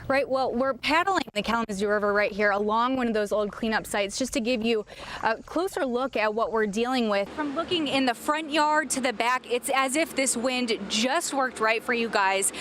Right, well, we're paddling the Kalamazoo River right here along one of those old cleanup sites just to give you a closer look at what we're dealing with. From looking in the front yard to the back, it's as if this wind just worked right for you guys,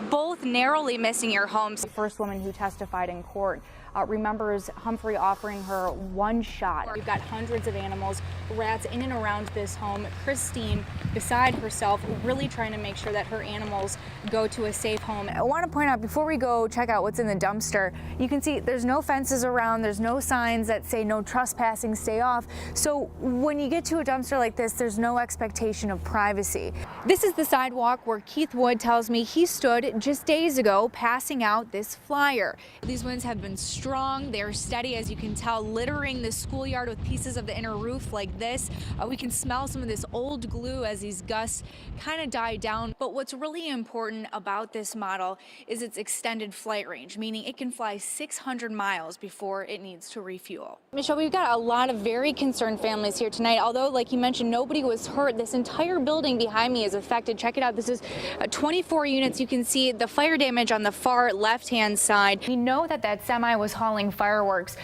both narrowly missing your homes. The first woman who testified in court remembers Humphrey offering her one shot. We've got hundreds of animals, rats in and around this home. Christine, beside herself, really trying to make sure that her animals go to a safe home. I want to point out, before we go check out what's in the dumpster, you can see there's no fences around, there's no signs that say no trespassing, stay off. So when you get to a dumpster like this, there's no expectation of privacy. This is the sidewalk where Keith Wood tells me he stood just days ago passing out this flyer. These winds have been strong, they're steady, as you can tell, littering the schoolyard with pieces of the inner roof like this. We can smell some of this old glue as these gusts kind of die down. But what's really important about this model is its extended flight range, meaning it can fly 600 miles before it needs to refuel. Michelle, we've got a lot of very concerned families here tonight. Although, like you mentioned, nobody was hurt. This entire building behind me is affected. Check it out. This is 24 units. You can see the fire damage on the far left-hand side. We know that that semi was hauling fireworks.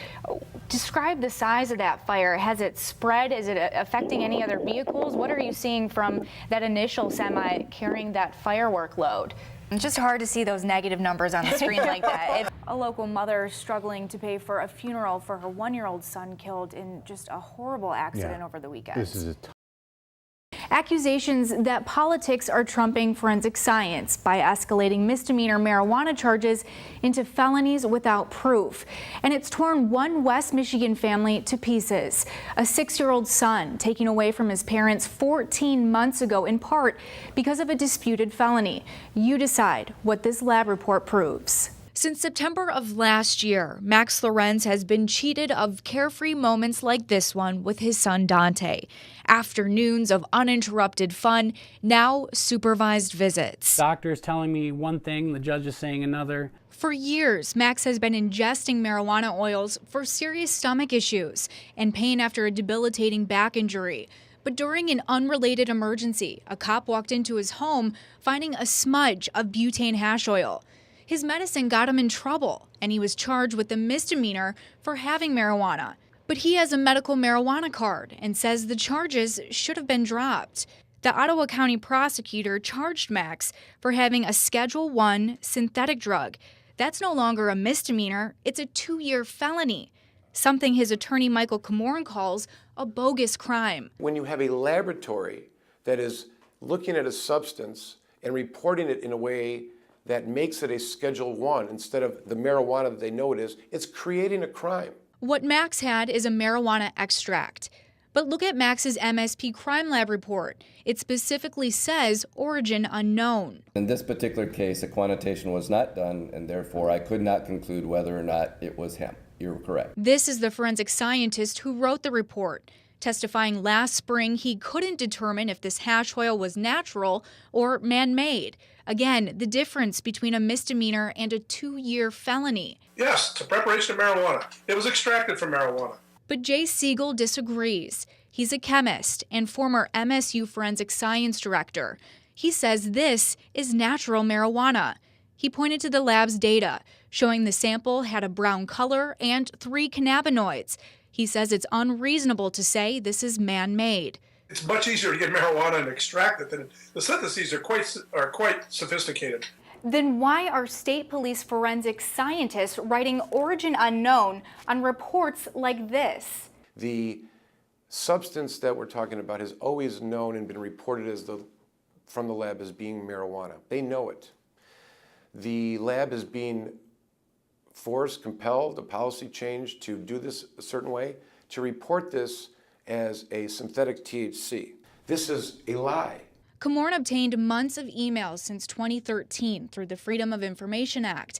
Describe the size of that fire. Has it spread? Is it affecting any other vehicles? What are you seeing from that initial semi carrying that firework load? It's just hard to see those negative numbers on the screen like that. A local mother struggling to pay for a funeral for her one-year-old son killed in just a horrible accident over the weekend. This is Accusations that politics are trumping forensic science by escalating misdemeanor marijuana charges into felonies without proof. And it's torn one West Michigan family to pieces. A 6-year-old son taken away from his parents 14 months ago, in part because of a disputed felony. You decide what this lab report proves. Since September of last year, Max Lorenz has been cheated of carefree moments like this one with his son Dante. Afternoons of uninterrupted fun, now supervised visits. Doctor is telling me one thing, the judge is saying another. For years, Max has been ingesting marijuana oils for serious stomach issues and pain after a debilitating back injury. But during an unrelated emergency, a cop walked into his home finding a smudge of butane hash oil. His medicine got him in trouble, and he was charged with a misdemeanor for having marijuana. But he has a medical marijuana card and says the charges should have been dropped. The Ottawa County prosecutor charged Max for having a Schedule I synthetic drug. That's no longer a misdemeanor, it's a 2-year felony, something his attorney Michael Camoran calls a bogus crime. When you have a laboratory that is looking at a substance and reporting it in a way that makes it a Schedule I instead of the marijuana that they know it is, it's creating a crime. What Max had is a marijuana extract. But look at Max's MSP crime lab report. It specifically says origin unknown. In this particular case, a quantitation was not done, and therefore I could not conclude whether or not it was hemp. You're correct. This is the forensic scientist who wrote the report, testifying last spring he couldn't determine if this hash oil was natural or man-made. Again, the difference between a misdemeanor and a 2-year felony. Yes, it's a preparation of marijuana. It was extracted from marijuana. But Jay Siegel disagrees. He's a chemist and former MSU forensic science director. He says this is natural marijuana. He pointed to the lab's data, showing the sample had a brown color and 3 cannabinoids. He says it's unreasonable to say this is man-made. It's much easier to get marijuana and extract it than the syntheses are quite sophisticated. Then why are state police forensic scientists writing origin unknown on reports like this? The substance that we're talking about has always known and been reported from the lab as being marijuana. They know it. The lab is being forced, compelled, a policy change to do this a certain way, to report this as a synthetic THC. This is a lie. Camoran obtained months of emails since 2013 through the Freedom of Information Act.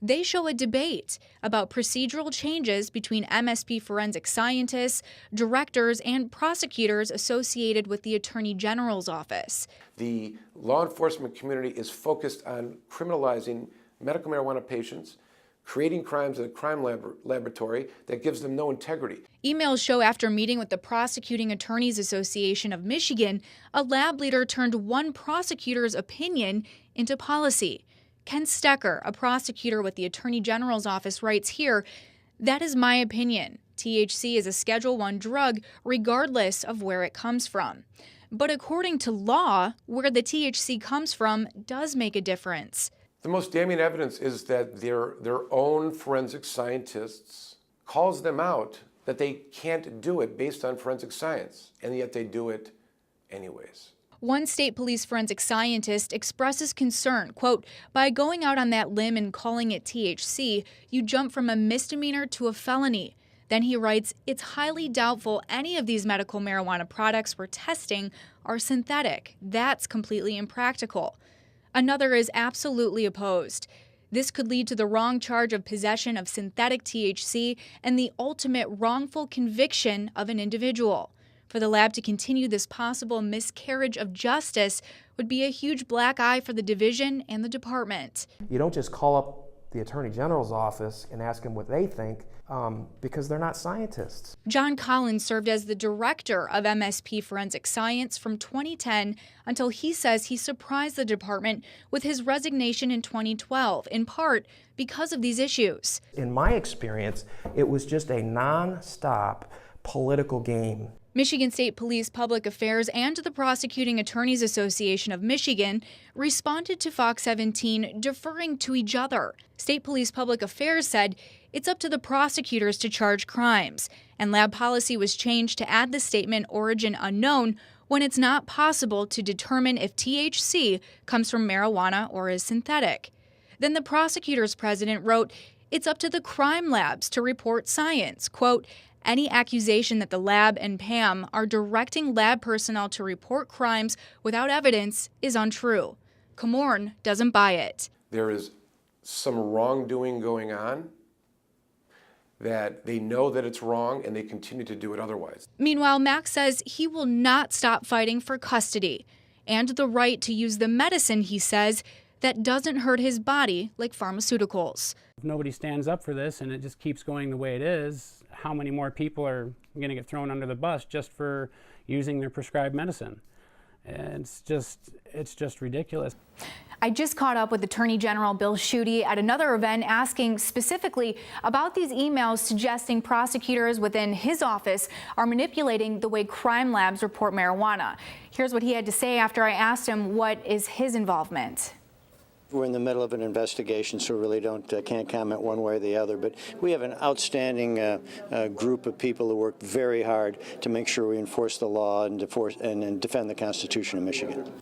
They show a debate about procedural changes between MSP forensic scientists, directors, and prosecutors associated with the Attorney General's office. The law enforcement community is focused on criminalizing medical marijuana patients, creating crimes in a crime laboratory that gives them no integrity. Emails show after meeting with the Prosecuting Attorneys Association of Michigan, a lab leader turned one prosecutor's opinion into policy. Ken Stecker, a prosecutor with the Attorney General's office, writes here, "That is my opinion. THC is a Schedule I drug regardless of where it comes from. But according to law, where the THC comes from does make a difference." The most damning evidence is that their own forensic scientists calls them out that they can't do it based on forensic science, and yet they do it anyways. One state police forensic scientist expresses concern, quote, "By going out on that limb and calling it THC, you jump from a misdemeanor to a felony." Then he writes, "It's highly doubtful any of these medical marijuana products we're testing are synthetic. That's completely impractical." Another is absolutely opposed. This could lead to the wrong charge of possession of synthetic THC and the ultimate wrongful conviction of an individual. For the lab to continue this possible miscarriage of justice would be a huge black eye for the division and the department. You don't just call up the Attorney General's office and ask them what they think, because they're not scientists. John Collins served as the director of MSP Forensic Science from 2010 until he says he surprised the department with his resignation in 2012, in part because of these issues. In my experience, it was just a non-stop political game. Michigan State Police Public Affairs and the Prosecuting Attorneys Association of Michigan responded to Fox 17, deferring to each other. State Police Public Affairs said it's up to the prosecutors to charge crimes, and lab policy was changed to add the statement "origin unknown" when it's not possible to determine if THC comes from marijuana or is synthetic. Then the prosecutor's president wrote, "It's up to the crime labs to report science." Quote, "Any accusation that the lab and PAM are directing lab personnel to report crimes without evidence is untrue." Comorn doesn't buy it. There is some wrongdoing going on that they know that it's wrong and they continue to do it otherwise. Meanwhile, Max says he will not stop fighting for custody and the right to use the medicine, he says, that doesn't hurt his body like pharmaceuticals. If nobody stands up for this and it just keeps going the way it is, how many more people are going to get thrown under the bus just for using their prescribed medicine? And it's just ridiculous. I just caught up with Attorney General Bill Schuette at another event asking specifically about these emails suggesting prosecutors within his office are manipulating the way crime labs report marijuana. Here's what he had to say after I asked him what is his involvement. We're in the middle of an investigation, so really can't comment one way or the other. But we have an outstanding group of people who work very hard to make sure we enforce the law and defend the Constitution of Michigan.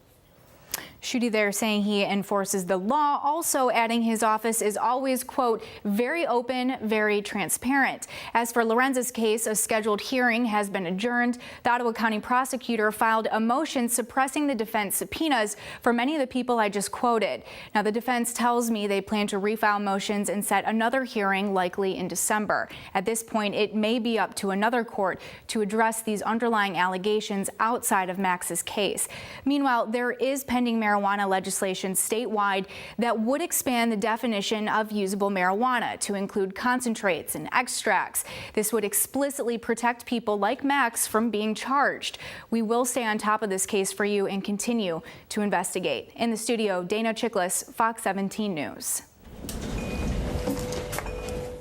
Schuette there saying he enforces the law, also adding his office is always, quote, very open, very transparent. As for Lorenza's case, a scheduled hearing has been adjourned. The Ottawa County prosecutor filed a motion suppressing the defense subpoenas for many of the people I just quoted. Now, the defense tells me they plan to refile motions and set another hearing likely in December. At this point, it may be up to another court to address these underlying allegations outside of Max's case. Meanwhile, there is pending marijuana legislation statewide that would expand the definition of usable marijuana to include concentrates and extracts. This would explicitly protect people like Max from being charged. We will stay on top of this case for you and continue to investigate. In the studio, Dana Chicklas, Fox 17 News.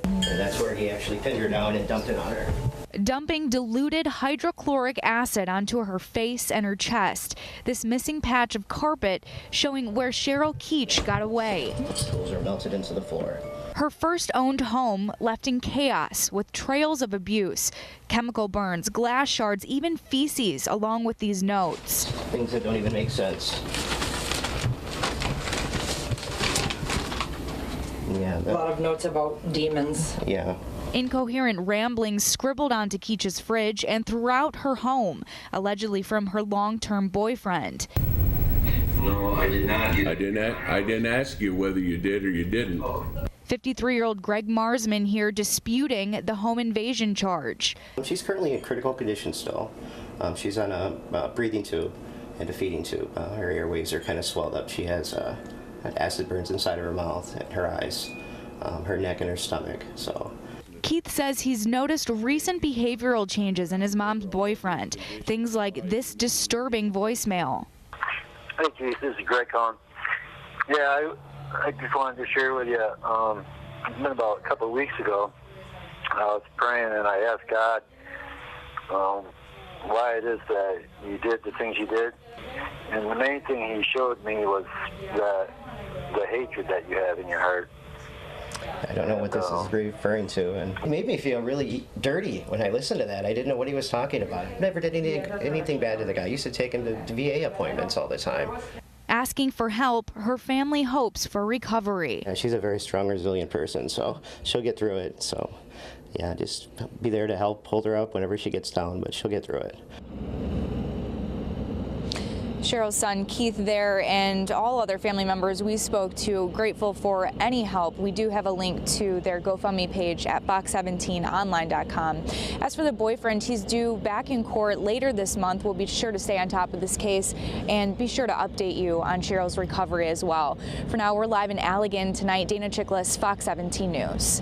And that's where he actually pinned her down and dumped it on her. Dumping diluted hydrochloric acid onto her face and her chest. This missing patch of carpet showing where Cheryl Keach got away. Tools are melted into the floor. Her first owned home left in chaos with trails of abuse, chemical burns, glass shards, even feces, along with these notes. Things that don't even make sense. Yeah. A lot of notes about demons. Yeah. Incoherent ramblings scribbled onto Keach's fridge and throughout her home, allegedly from her long-term boyfriend. No, I did not. I didn't ask you whether you did or you didn't. 53-year-old Greg Marsman here disputing the home invasion charge. She's currently in critical condition still. She's on a breathing tube and a feeding tube. Her airways are kind of swelled up. She has acid burns inside of her mouth and her eyes, her neck and her stomach. So. Keith says he's noticed recent behavioral changes in his mom's boyfriend. Things like this disturbing voicemail. Hey Keith, this is Greg calling. Yeah, I just wanted to share with you, it's been about a couple of weeks ago, I was praying and I asked God why it is that you did the things you did. And the main thing he showed me was the hatred that you have in your heart. I don't know what this is referring to, and it made me feel really dirty when I listened to that. I didn't know what he was talking about. I never did anything bad to the guy. I used to take him to VA appointments all the time. Asking for help, her family hopes for recovery. Yeah, she's a very strong, resilient person, so she'll get through it. So, yeah, just be there to help, hold her up whenever she gets down, but she'll get through it. Cheryl's son Keith there and all other family members we spoke to grateful for any help. We do have a link to their GoFundMe page at fox17online.com. As for the boyfriend, he's due back in court later this month. We'll be sure to stay on top of this case and be sure to update you on Cheryl's recovery as well. For now, we're live in Allegan tonight. Dana Chicklas, Fox 17 News.